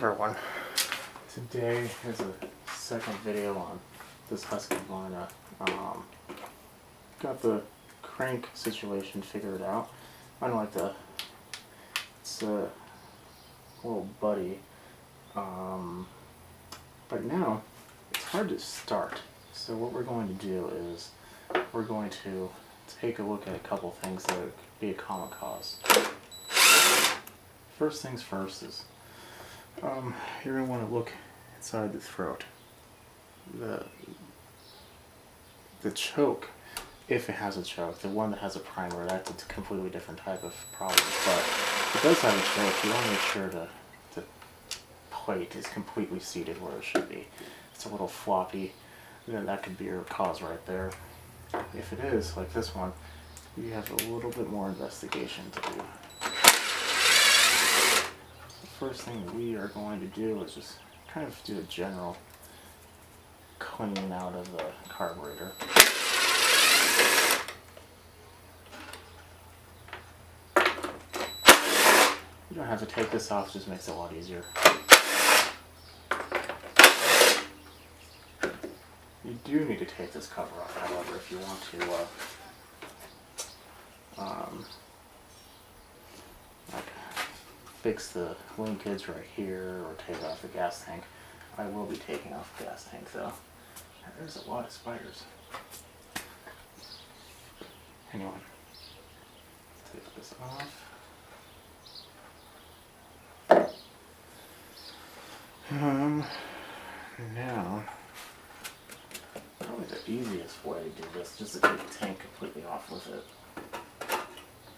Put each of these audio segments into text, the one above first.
everyone. Today is a second video on this Husqvarna. Got the crank situation figured out. Unlike it's a little buddy, but now it's hard to start. So what we're going to do is we're going to take a look at a couple things that could be a common cause. First things first is you're going to want to look inside the throat. The choke, if it has a choke, the one that has a primer, that's a completely different type of problem. But if it does have a choke, you want to make sure the plate is completely seated where it should be. It's a little floppy, then that could be your cause right there. If it is, like this one, you have a little bit more investigation to do. The first thing that we are going to do is just kind of do a general cleaning out of the carburetor. You don't have to take this off, it just makes it a lot easier. You do need to take this cover off, however, if you want to like fix the linkage right here or take off the gas tank. I will be taking off the gas tank though. There's a lot of spiders. Anyway, take this off. Now, probably the easiest way to do this, just to take the tank completely off with it.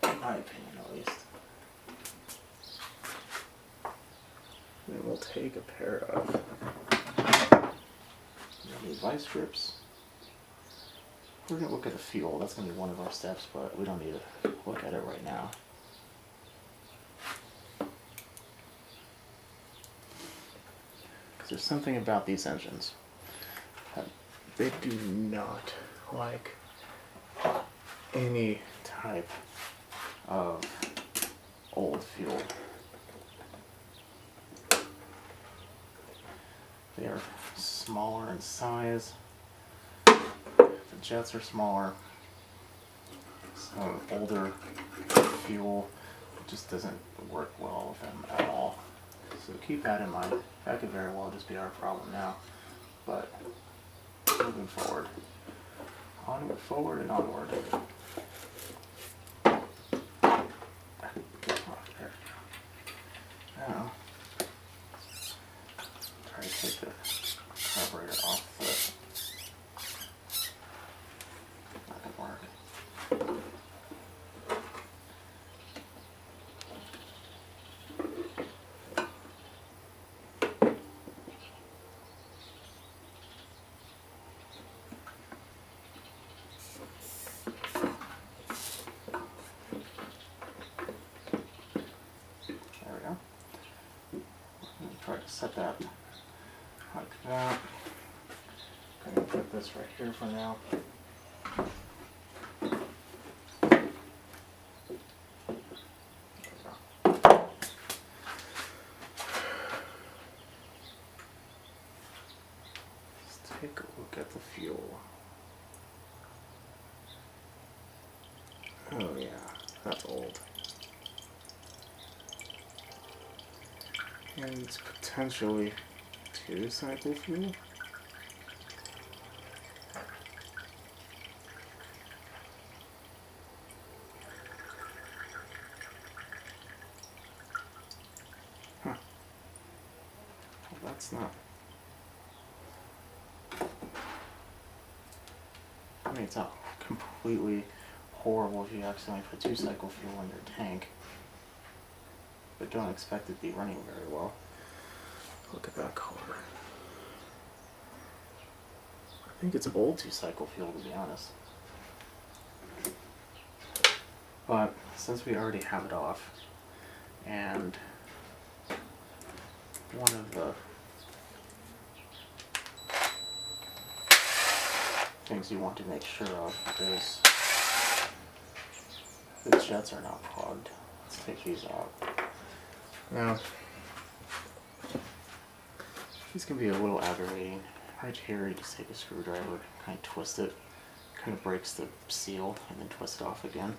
In my opinion, at least. Then we'll take a pair of vice grips. We're going to look at the fuel. That's going to be one of our steps, but we don't need to look at it right now. Because there's something about these engines that they do not like any type of old fuel. They are smaller in size. The jets are smaller. Some older fuel just doesn't work well with them at all. So keep that in mind. That could very well just be our problem now. But moving forward. Onward, forward, and onward. Now, try to take the carburetor off the. Not gonna work. There we go. Try to set that like that. I'm going to put this right here for now. Let's take a look at the fuel. Oh yeah, that's old. And it's potentially 2-cycle fuel. Huh. Well, that's not. I mean, it's not completely horrible if you accidentally put 2-cycle fuel in your tank. But don't expect it to be running very well. Look at that color. I think it's old 2-cycle fuel, to be honest. But since we already have it off, and one of the things you want to make sure of is the jets are not clogged. Let's take these out. Now, These can be a little aggravating. Right here, you just take a screwdriver, kind of twist it, kind of breaks the seal, and then twist it off again.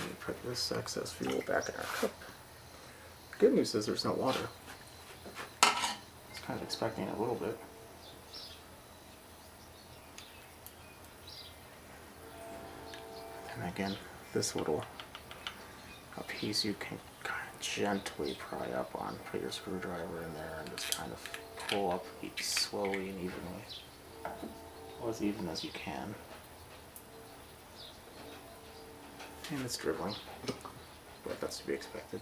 And put this excess fuel back in our cup. Good news is there's no water. I was kind of expecting a little bit. And again, this little piece you can kind of gently pry up on. Put your screwdriver in there and just kind of pull up slowly and evenly. Well, as even as you can. And it's dribbling, but that's to be expected.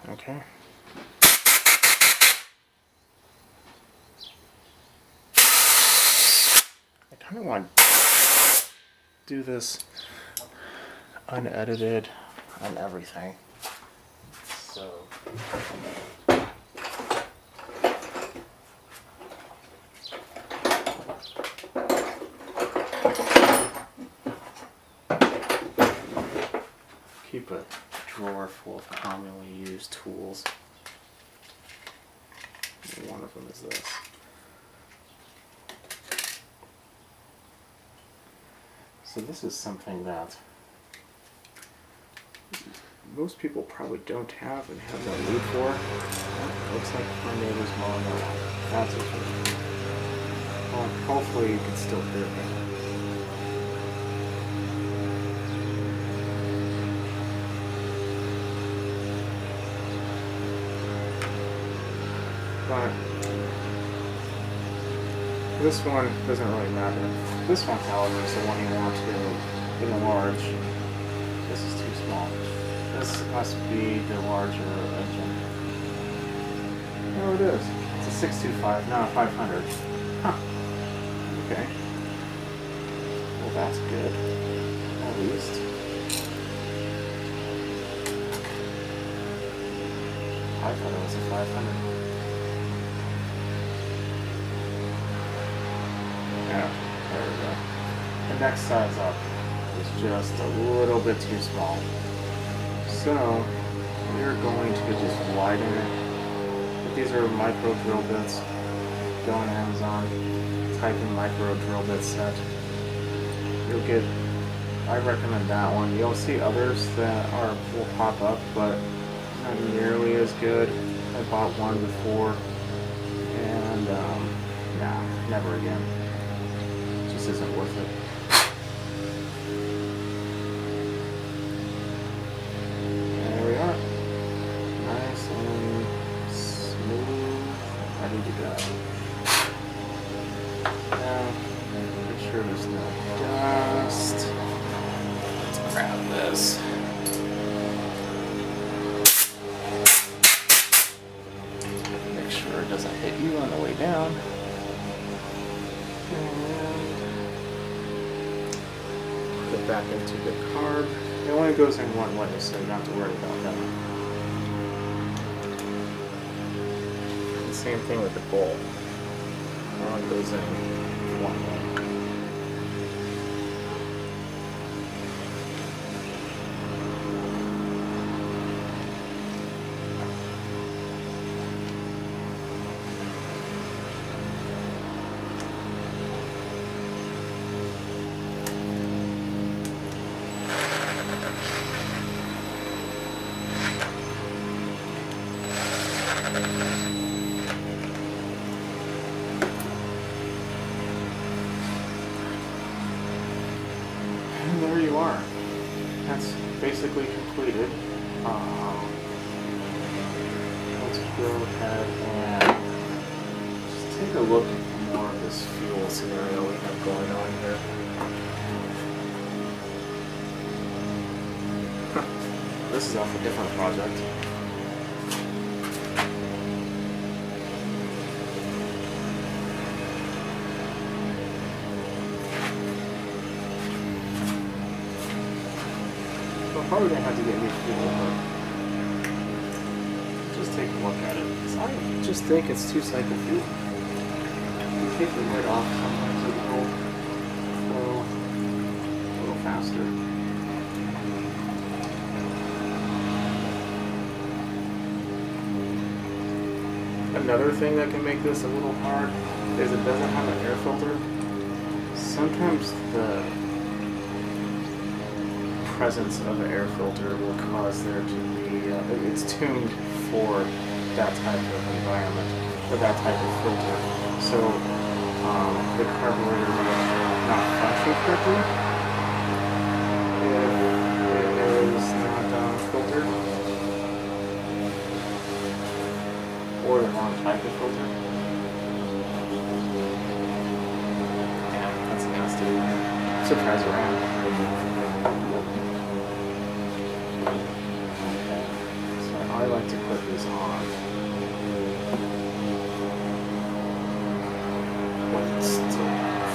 Okay. I kind of want to do this unedited on everything. So keep a drawer full of commonly used tools. One of them is this. So this is something that most people probably don't have and have no need for. Well, looks like my neighbor's mowing their lawn. That's okay. Well, hopefully you can still hear me. But this one doesn't really matter. This one, however, is the one you want to enlarge. This is too small. This must be the larger engine. Oh, it is. It's a 625, not a 500. Huh. Okay. Well, that's good. At least. I thought it was a 500. Yeah, there we go. The next size up is just a little bit too small. So, we're going to just widen it. These are micro drill bits. Go on Amazon, type in micro drill bit set. You'll get, I recommend that one. You'll see others that will pop up, but not nearly as good. I bought one before, and nah, never again. Just isn't worth it. There we are. Nice and smooth, ready to go. Now, make sure there's no dust. Let's grab this. Make sure it doesn't hit you on the way down. Put it back into the carb. It only goes in one way, so you don't have to worry about that. And same thing with the bowl. It only goes in one way. And there you are. That's basically completed. Let's go ahead and just take a look at more of this fuel scenario we have going on here. This is off a different project. I'm probably going to have to get new fuel, but just take a look at it. I just think it's 2-cycle fuel. You take the lid off, sometimes it'll go faster. Another thing that can make this a little hard is it doesn't have an air filter. Sometimes the presence of an air filter will cause there to be, it's tuned for that type of environment, for that type of filter. So the carburetor may not function correctly if it is not filtered, or the wrong type of filter. Yeah, that's nasty. Surprise around. I like to put this on when it's still off.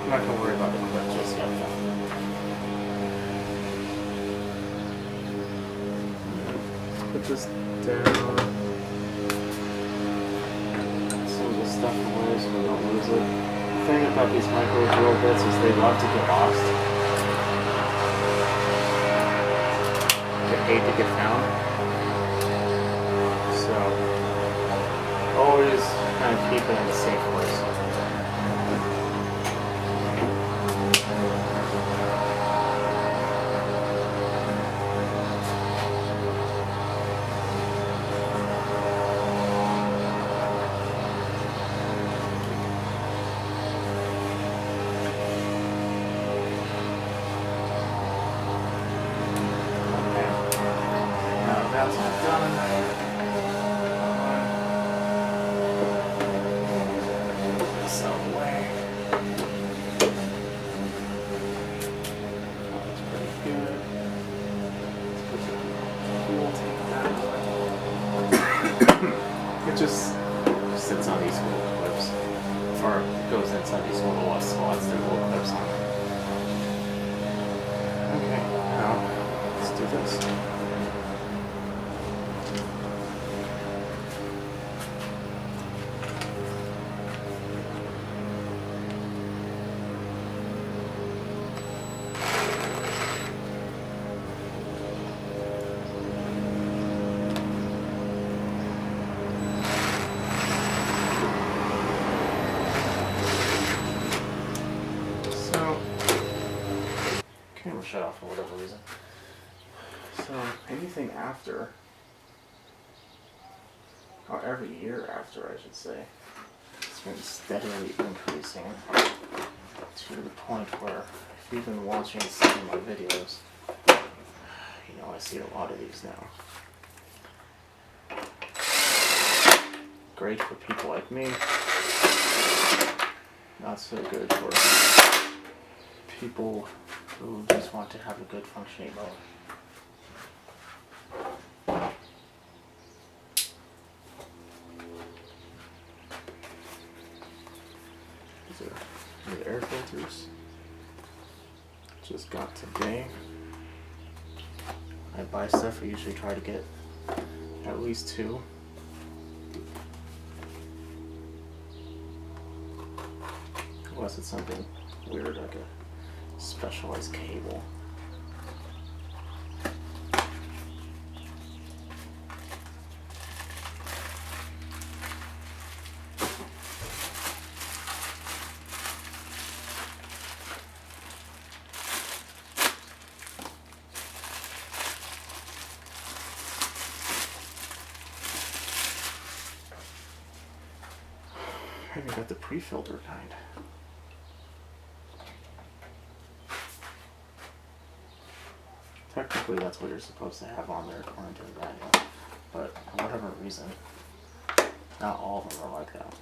I'm not going to worry about the clip just yet though. Put this down. Some of this stuff away so we don't lose it. The thing about these micro drill bits is they love to get lost. Hate to get found. So always kind of keep it in a safe place. That's done. Put this out of the way. That's pretty good. Let's put the fuel tank down. It just sits on these little clips, or goes inside these little slots. There's little clips on it. Okay, now let's do this. Camera shut off for whatever reason. So anything after, or every year after I should say, it's been steadily increasing to the point where if you've been watching some of my videos, you know I see a lot of these now. Great for people like me, not so good for people who just want to have a good functioning motor. These are the air filters. Just got today. I buy stuff, I usually try to get at least 2. Unless it's something weird like a specialized cable. I even got the pre-filter kind. Technically, that's what you're supposed to have on there according to the manual, but for whatever reason, not all of them are like that.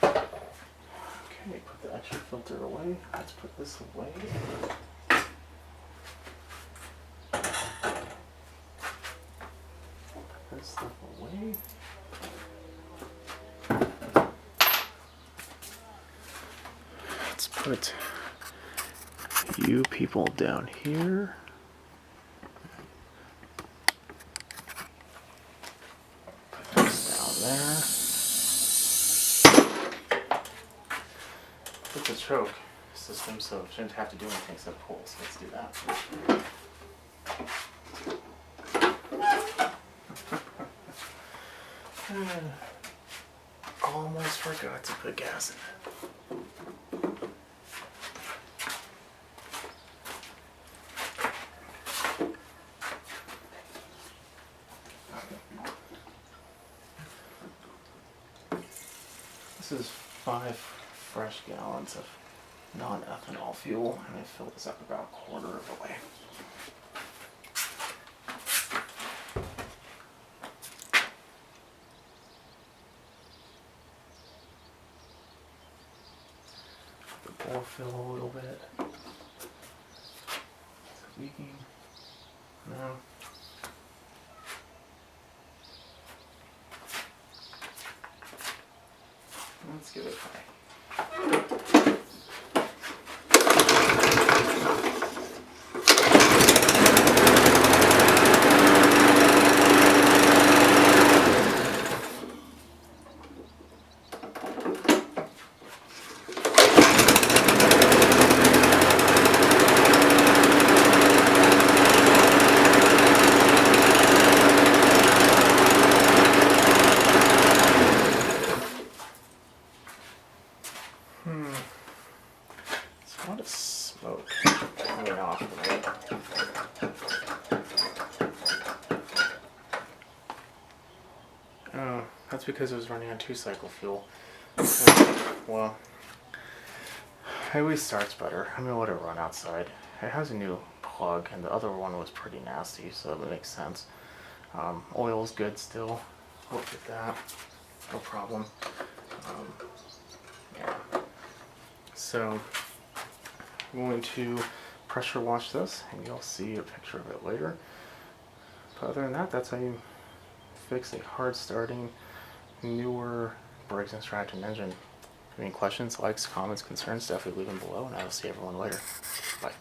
Okay, put the extra filter away. Let's put this away. Put this stuff away. Let's put you people down here. Put this down there. Put this choke system, so it shouldn't have to do anything except pull. So let's do that. Almost forgot to put gas in it. This is 5 fresh gallons of non-ethanol fuel, and I filled this up about a quarter of the way. The bore fill a little bit. Is it leaking? No. Let's give it a try. It's a lot of smoke coming off of it. Oh, that's because it was running on 2-cycle fuel. Well, it always starts better. I'm gonna let it run outside. It has a new plug, and the other one was pretty nasty, so it makes sense. Oil's good still. Look at that. No problem. Yeah. So I'm going to pressure wash this, and you'll see a picture of it later. But other than that, that's how you fix a hard starting newer Briggs and Stratton engine. Any questions, likes, comments, concerns, definitely leave them below, and I will see everyone later. Bye.